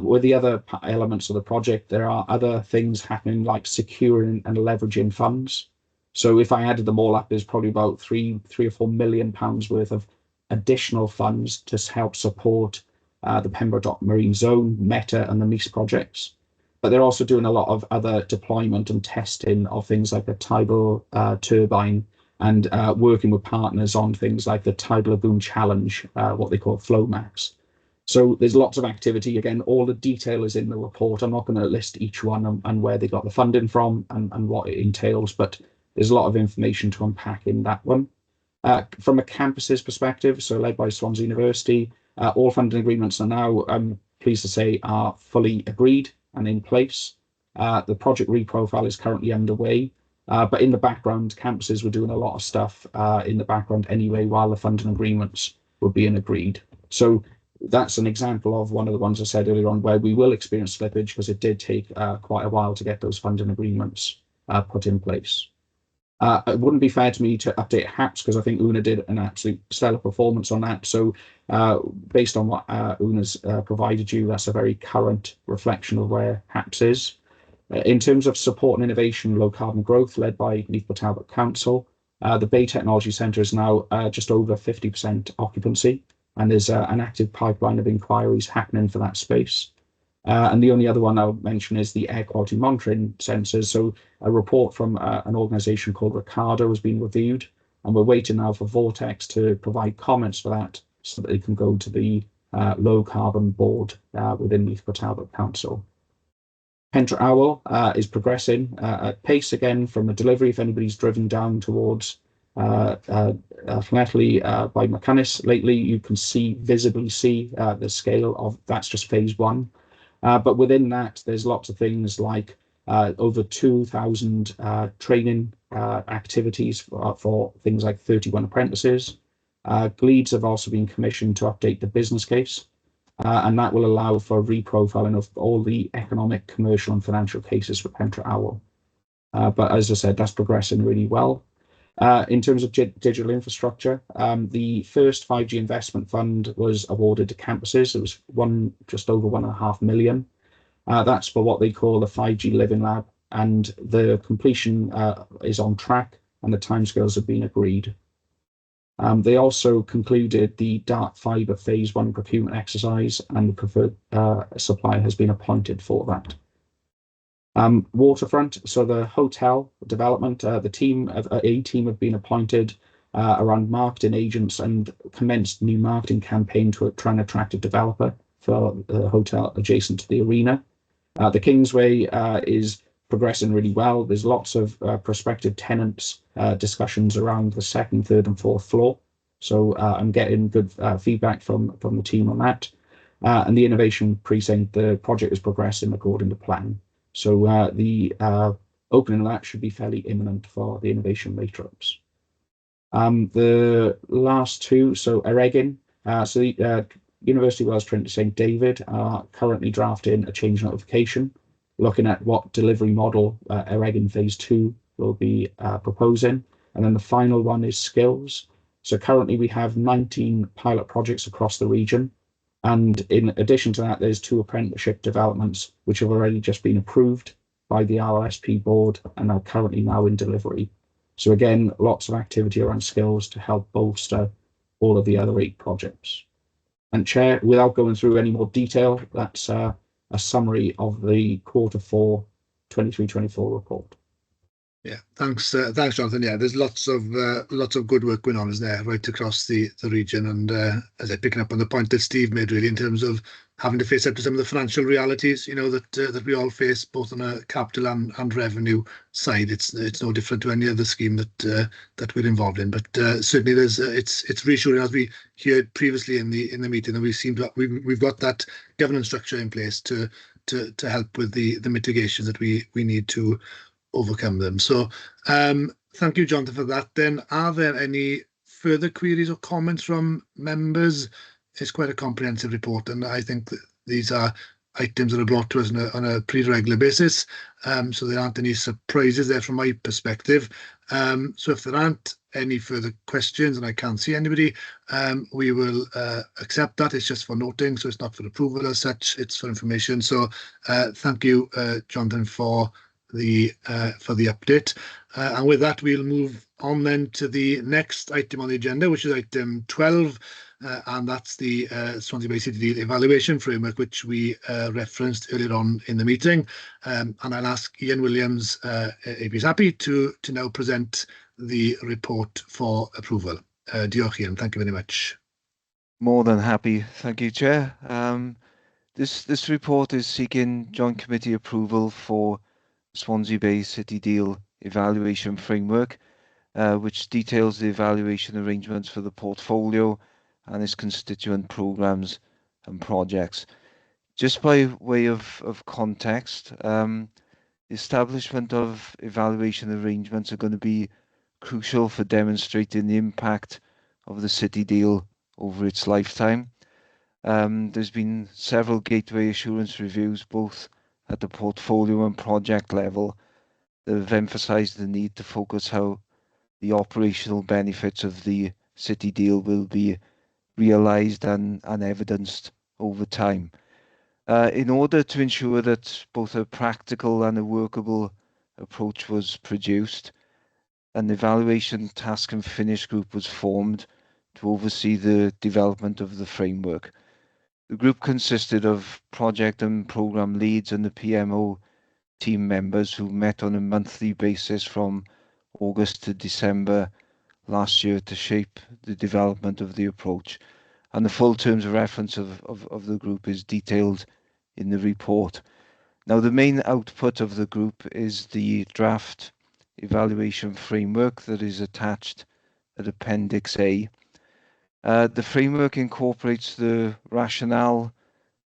With the other elements of the project, there are other things happening like securing and leveraging funds. So if I added them all up, there's probably about £3 or £4 million worth of additional funds to help support the Pembroke Dock Marine Zone, Meta and the Nice projects. But they're also doing a lot of other deployment and testing of things like the tidal turbine and working with partners on things like the Tidal Lagoon Challenge, what they call FlowMax. So there's lots of activity. Again, all the detail is in the report. I'm not going to list each one and where they got the funding from and what it entails, but there's a lot of information to unpack in that one. From a campuses perspective, so led by Swansea University, all funding agreements are now, I'm pleased to say, are fully agreed and in place. The project reprofile is currently underway, but in the background, campuses were doing a lot of stuff in the background anyway, while the funding agreements were being agreed. So that's an example of one of the ones I said earlier on where we will experience slippage because it did take quite a while to get those funding agreements put in place. It wouldn't be fair to me to update HAPS because I think Una did an absolute stellar performance on that. So based on what Una's provided you, that's a very current reflection of where HAPS is. In terms of support and innovation, low carbon growth led by Neath Port Talbot Council, the Bay Technology Centre is now just over 50% occupancy, and there's an active pipeline of inquiries happening for that space. And the only other one I'll mention is the air quality monitoring sensors. So a report from an organisation called Ricardo has been reviewed, and we're waiting now for Vortex to provide comments for that so that they can go to the low carbon board within Neath Port Talbot Council. Pentre Owl is progressing at pace again from a delivery. If anybody's driven down towards Llanelli by McCannis lately, you can visibly see the scale of that's just phase 1. But within that, there's lots of things like over 2,000 training activities for things like 31 apprentices. Gleeds have also been commissioned to update the business case. and that will allow for reprofiling of all the economic, commercial and financial cases for Pentre Owl. But as I said, that's progressing really well. In terms of digital infrastructure, the first 5G investment fund was awarded to campuses. It was just over £1.5 million. That's for what they call the 5G Living Lab, and the completion is on track and the timescales have been agreed. They also concluded the dark fibre phase 1 procurement exercise, and the preferred supplier has been appointed for that. Waterfront, so the hotel development, the team have been appointed around marketing agents and commenced new marketing campaign to try and attract a developer for the hotel adjacent to the arena. The Kingsway is progressing really well. There's lots of prospective tenants discussions around the 2nd, 3rd and 4th floor. So I'm getting good feedback from the team on that. And the Innovation Precinct, the project is progressing according to plan. So the opening of that should be fairly imminent for the Innovation Matrix. The last two, so Eregin, so the University of Wales Trinity St David are currently drafting a change notification, looking at what delivery model Eregin Phase 2 will be proposing. And then the final one is skills. So currently we have 19 pilot projects across the region. And in addition to that, there's 2 apprenticeship developments, which have already just been approved by the RSP board and are currently now in delivery. So again, lots of activity around skills to help bolster all of the other 8 projects. And Chair, without going through any more detail, that's a summary of the Q4 23-24 report. Yeah, thanks, Jonathan. Yeah, there's lots of good work going on, isn't there, right across the region. And as I picking up on the point that Steve made, really, in terms of having to face up to some of the financial realities, you know, that we all face, both on a capital and revenue side. It's no different to any other scheme that we're involved in. But certainly, it's reassuring, as we heard previously in the meeting, that we've got that governance structure in place to help with the mitigations that we need to overcome them. So thank you, Jonathan, for that. Then are there any further queries or comments from members? It's quite a comprehensive report, and I think that these are items that are brought to us on a pretty regular basis, so there aren't any surprises there from my perspective. So if there aren't any further questions, and I can't see anybody, we will accept that. It's just for noting, so it's not for approval as such, it's for information. So thank you, Jonathan, for the update, and with that we'll move on then to the next item on the agenda, which is item 12, and that's the Swansea Bay City Deal Evaluation Framework, which we referenced earlier on in the meeting. And I'll ask Ian Williams, if he's happy, to now present the report for approval. Diolch, Ian. Thank you very much. More than happy. Thank you, Chair. This report is seeking joint committee approval for Swansea Bay City Deal Evaluation Framework, which details the evaluation arrangements for the portfolio and its constituent programmes and projects. Just by way of context, the establishment of evaluation arrangements are going to be crucial for demonstrating the impact of the City Deal over its lifetime. There's been several gateway assurance reviews, both at the portfolio and project level, that have emphasised the need to focus how the operational benefits of the City Deal will be realised and evidenced over time. In order to ensure that both a practical and a workable approach was produced, an evaluation task and finish group was formed to oversee the development of the framework. The group consisted of project and programme leads and the PMO team members who met on a monthly basis from August to December last year to shape the development of the approach. And the full terms of reference of the group is detailed in the report. Now, the main output of the group is the draft evaluation framework that is attached at Appendix A. The framework incorporates the rationale,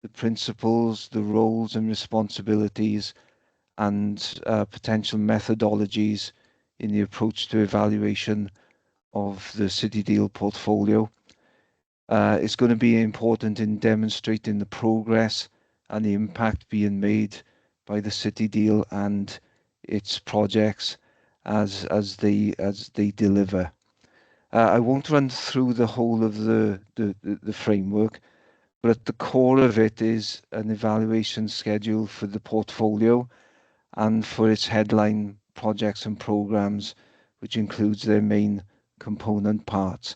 the principles, the roles and responsibilities, and potential methodologies in the approach to evaluation of the City Deal portfolio. It's going to be important in demonstrating the progress and the impact being made by the city deal and its projects as they deliver. I won't run through the whole of the framework, but at the core of it is an evaluation schedule for the portfolio and for its headline projects and programs, which includes their main component parts.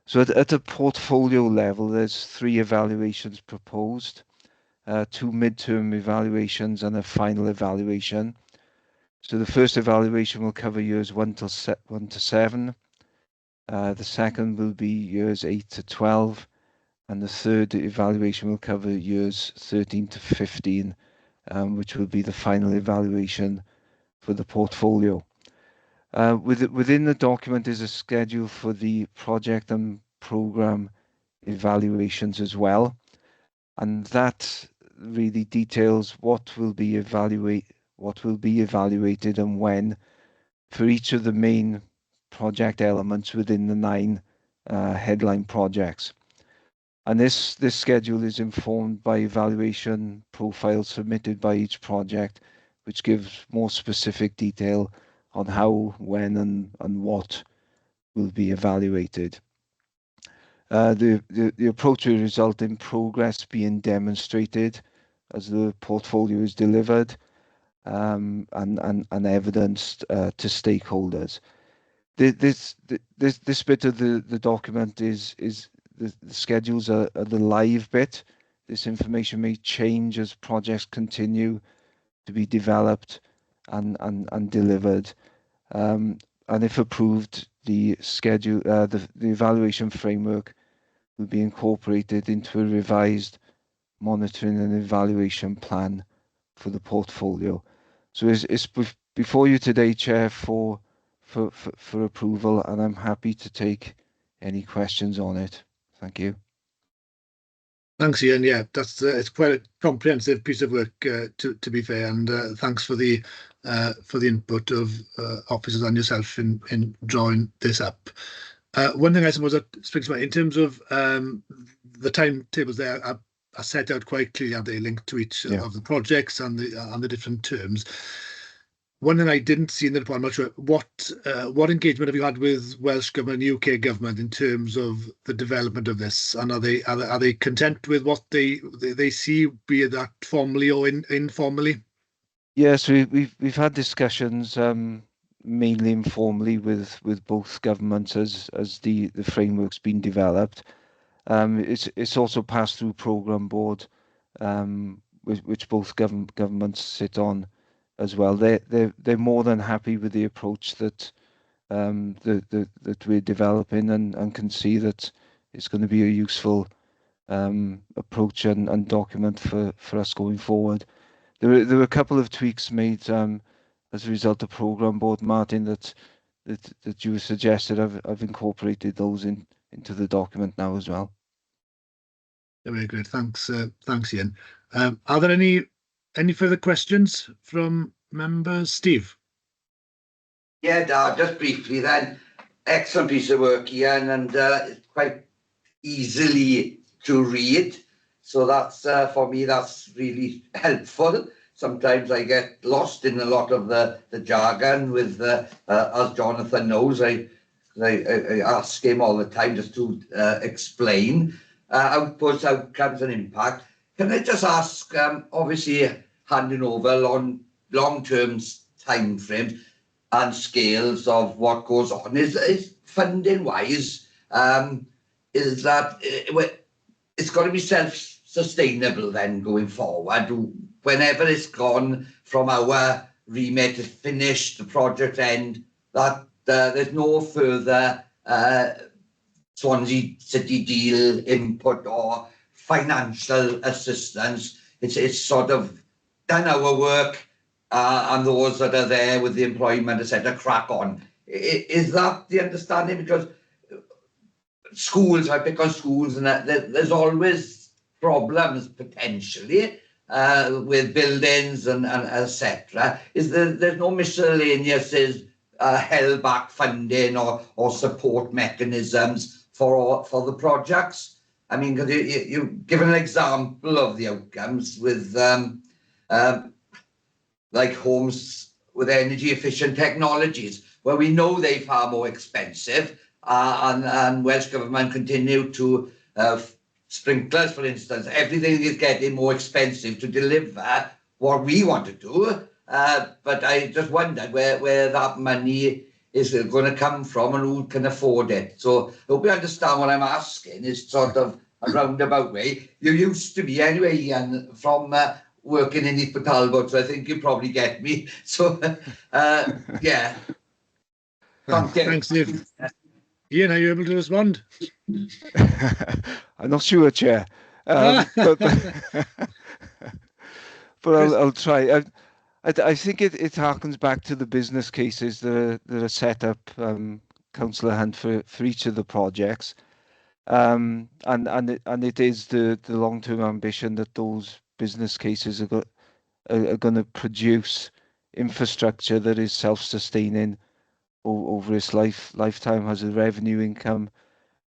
So at a portfolio level, there's 3 evaluations proposed, 2 midterm evaluations and a final evaluation. So the first evaluation will cover years 1 to 7. The second will be years 8 to 12. And the third evaluation will cover years 13 to 15, which will be the final evaluation for the portfolio. Within the document is a schedule for the project and program evaluations as well, and that really details what will be evaluated and when for each of the main project elements within the 9 headline projects. And this schedule is informed by evaluation profiles submitted by each project, which gives more specific detail on how, when, and what will be evaluated. The approach will result in progress being demonstrated as the portfolio is delivered and evidenced to stakeholders. This bit of the document is the schedules are the live bit. This information may change as projects continue to be developed and delivered. And if approved, the schedule, the evaluation framework will be incorporated into a revised monitoring and evaluation plan for the portfolio. So it's before you today, Chair, for approval, and I'm happy to take any questions on it. Thank you. Thanks, Ian. Yeah, that's it's quite a comprehensive piece of work, to be fair, and thanks for the input of officers and yourself in drawing this up. One thing I suppose that springs to mind in terms of the timetables there are set out quite clearly, and they linked to each of the projects and the different terms. One thing I didn't see in the report, I'm not sure, what engagement have you had with Welsh Government and UK Government in terms of the development of this? And are they content with what they see, be it that formally or informally? Yes, we've had discussions, mainly informally with both governments as the framework's been developed. It's also passed through programme board, which both governments sit on as well. They're more than happy with the approach that that we're developing and can see that it's going to be a useful approach and document for us going forward. There were a couple of tweaks made as a result of programme board, Martin, that you suggested. I've incorporated those into the document now as well. Very good. Thanks, Ian. Are there any further questions from members? Steve? Yeah, Dad, just briefly then. Excellent piece of work, Ian, and it's quite easily to read. So that's, for me, that's really helpful. Sometimes I get lost in a lot of the jargon with, as Jonathan knows, I ask him all the time just to explain outputs, outcomes and impact. Can I just ask, obviously handing over long-term timeframes and scales of what goes on, is funding-wise, is that it's got to be self-sustainable then going forward. Whenever it's gone from our remit to finish, the project end, that there's no further Swansea City deal input or financial assistance. It's sort of done our work, and those that are there with the employment, etc., crack on. Is that the understanding? Because schools, I pick on schools, and there's always problems potentially with buildings and etc. There's no miscellaneous held back funding or support mechanisms for the projects. I mean, because you've given an example of the outcomes with like homes with energy efficient technologies, where we know they're far more expensive, and Welsh Government continue to sprinklers, for instance, everything is getting more expensive to deliver what we want to do. But I just wondered where that money is going to come from and who can afford it. So I hope you understand what I'm asking. It's sort of a roundabout way. You used to be anyway, Ian, from working in East Talbot, so I think you probably get me. So, yeah. Thanks, Steve. Ian, are you able to respond? I'm not sure, Chair. But I'll try. I think it harkens back to the business cases that are set up, Councillor Hunt, for each of the projects, and it is the long-term ambition that those business cases are going to produce infrastructure that is self-sustaining over its lifetime, has a revenue income,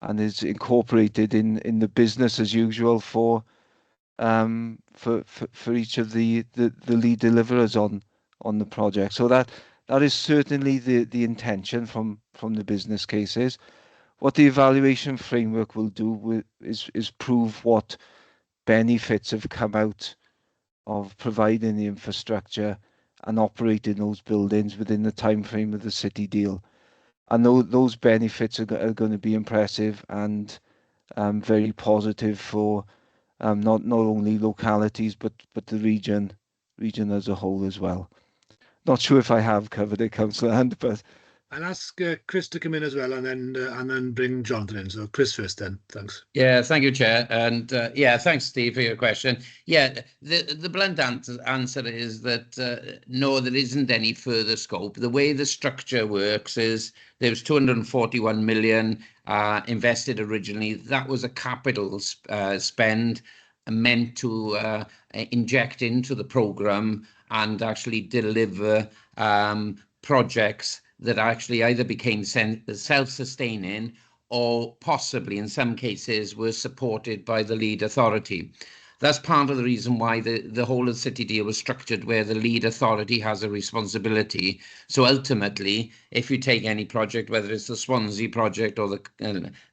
and is incorporated in the business as usual for each of the lead deliverers on the project. So that is certainly the intention from the business cases. What the evaluation framework will do is prove what benefits have come out of providing the infrastructure and operating those buildings within the time frame of the city deal. And those benefits are going to be impressive and very positive for not only localities but the region as a whole as well. Not sure if I have covered it, Councillor Hunt, but I'll ask Chris to come in as well, and then bring Jonathan in. So Chris first, then. Thanks. Yeah, thank you, Chair, and yeah, thanks, Steve, for your question. Yeah, the blunt answer is that no, there isn't any further scope. The way the structure works is there was 241 million invested originally. That was a capital spend meant to inject into the programme and actually deliver projects that actually either became self-sustaining or possibly in some cases were supported by the lead authority. That's part of the reason why the whole of the city deal was structured where the lead authority has a responsibility. So ultimately, if you take any project, whether it's the Swansea project or the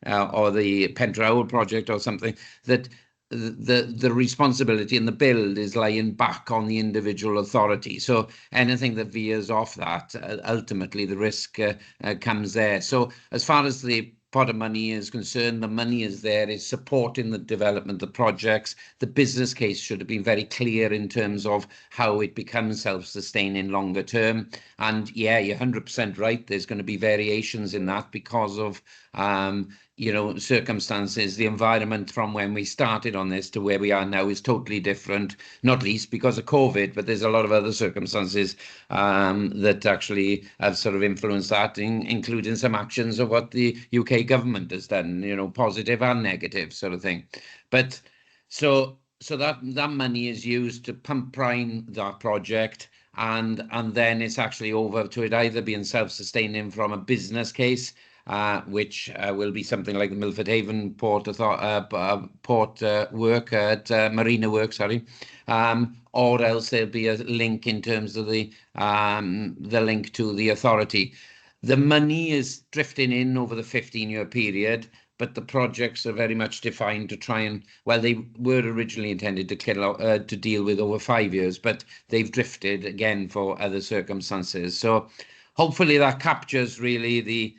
Pentrawl project or something, that the responsibility and the build is lying back on the individual authority. So anything that veers off that, ultimately the risk comes there. So as far as the pot of money is concerned, the money is there, it's supporting the development of projects. The business case should have been very clear in terms of how it becomes self-sustaining longer term. And yeah, you're 100% right, there's going to be variations in that because of circumstances. The environment from when we started on this to where we are now is totally different, not least because of COVID, but there's a lot of other circumstances that actually have sort of influenced that, including some actions of what the UK government has done, positive and negative sort of thing. But so that money is used to pump prime that project, and then it's actually over to it either being self-sustaining from a business case, which will be something like the Milford Haven port work at Marina work, or else there'll be a link in terms of the link to the authority. The money is drifting in over the 15-year period, but the projects are very much defined to try and, well, they were originally intended to deal with over 5 years, but they've drifted again for other circumstances. So hopefully that captures really the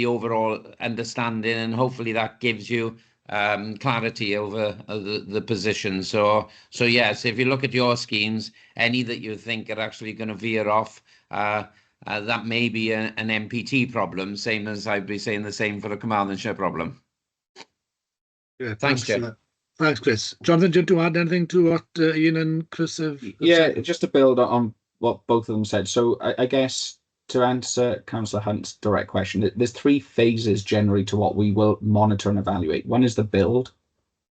overall understanding, and hopefully that gives you clarity over the position. So yes, if you look at your schemes, any that you think are actually going to veer off, that may be an MPT problem, same as I'd be saying the same for a Carmarthenshire problem. Yeah, thanks, Jim. Thanks, Chris. Jonathan, do you want to add anything to what Ian and Chris have said? Yeah, just to build on what both of them said. So I guess to answer Councillor Hunt's direct question, there's 3 phases generally to what we will monitor and evaluate. One is the build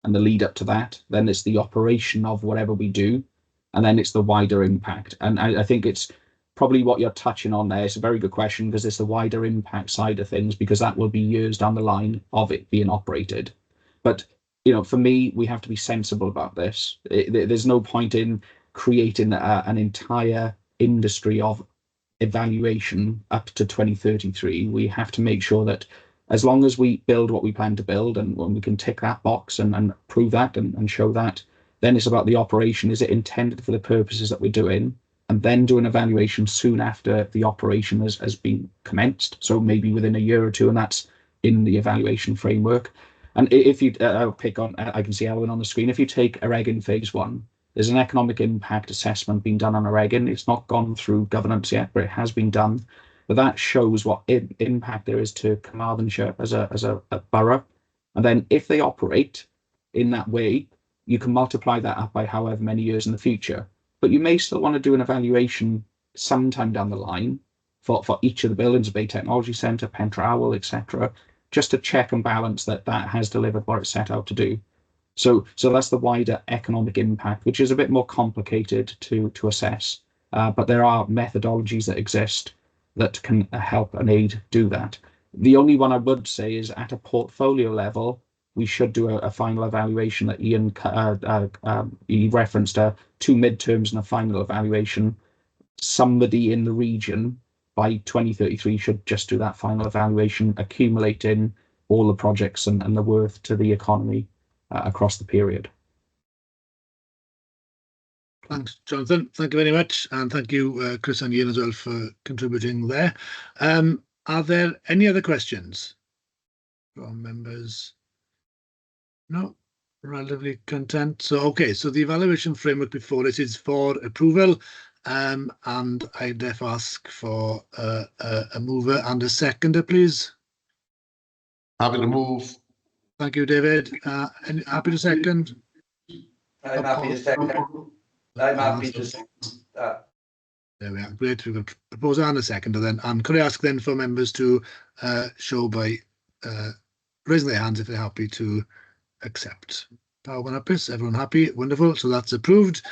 and the lead up to that. Then it's the operation of whatever we do. And then it's the wider impact. And I think it's probably what you're touching on there is a very good question, because it's the wider impact side of things, because that will be years down the line of it being operated. But, you know, for me, we have to be sensible about this. There's no point in creating an entire industry of evaluation up to 2033. We have to make sure that as long as we build what we plan to build, and when we can tick that box and prove that and show that, then it's about the operation. Is it intended for the purposes that we're doing? And then do an evaluation soon after the operation has been commenced. So maybe within a year or two, and that's in the evaluation framework. And if you, I'll pick on, I can see Elwyn on the screen. If you take Eregin phase 1, there's an economic impact assessment being done on Eregin. It's not gone through governance yet, but it has been done. But that shows what impact there is to Carmarthenshire as a borough. And then if they operate in that way, you can multiply that up by however many years in the future. But you may still want to do an evaluation sometime down the line for each of the buildings, Bay Technology Centre, Pentre Owl, etc., just to check and balance that has delivered what it set out to do. So that's the wider economic impact, which is a bit more complicated to assess. But there are methodologies that exist that can help and aid do that. The only one I would say is at a portfolio level, we should do a final evaluation that Ian he referenced 2 midterms and a final evaluation. Somebody in the region by 2033 should just do that final evaluation, accumulating all the projects and the worth to the economy across the period. Thanks, Jonathan. Thank you very much. And thank you, Chris and Ian as well, for contributing there. Are there any other questions from members? No, relatively content. So, okay, so the evaluation framework before it is for approval, and I therefore ask for a mover and a seconder, please. Happy to move. Thank you, David. And happy to second? I'm happy to second. I'm happy to second. There we are. Great. We've got a proposer and a seconder then. And could I ask then for members to show by raising their hands if they're happy to accept? Power one up is everyone happy? Wonderful. So that's approved.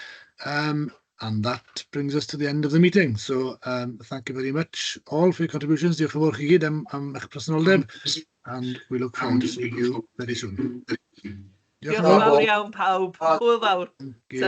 And that brings us to the end of the meeting. So thank you very much all for your contributions. Diolch yn fawr chi gyd am eich presenoldeb, and we look forward to seeing you very soon. Diolch yn fawr iawn pawb. Hwyl fawr. Thank you.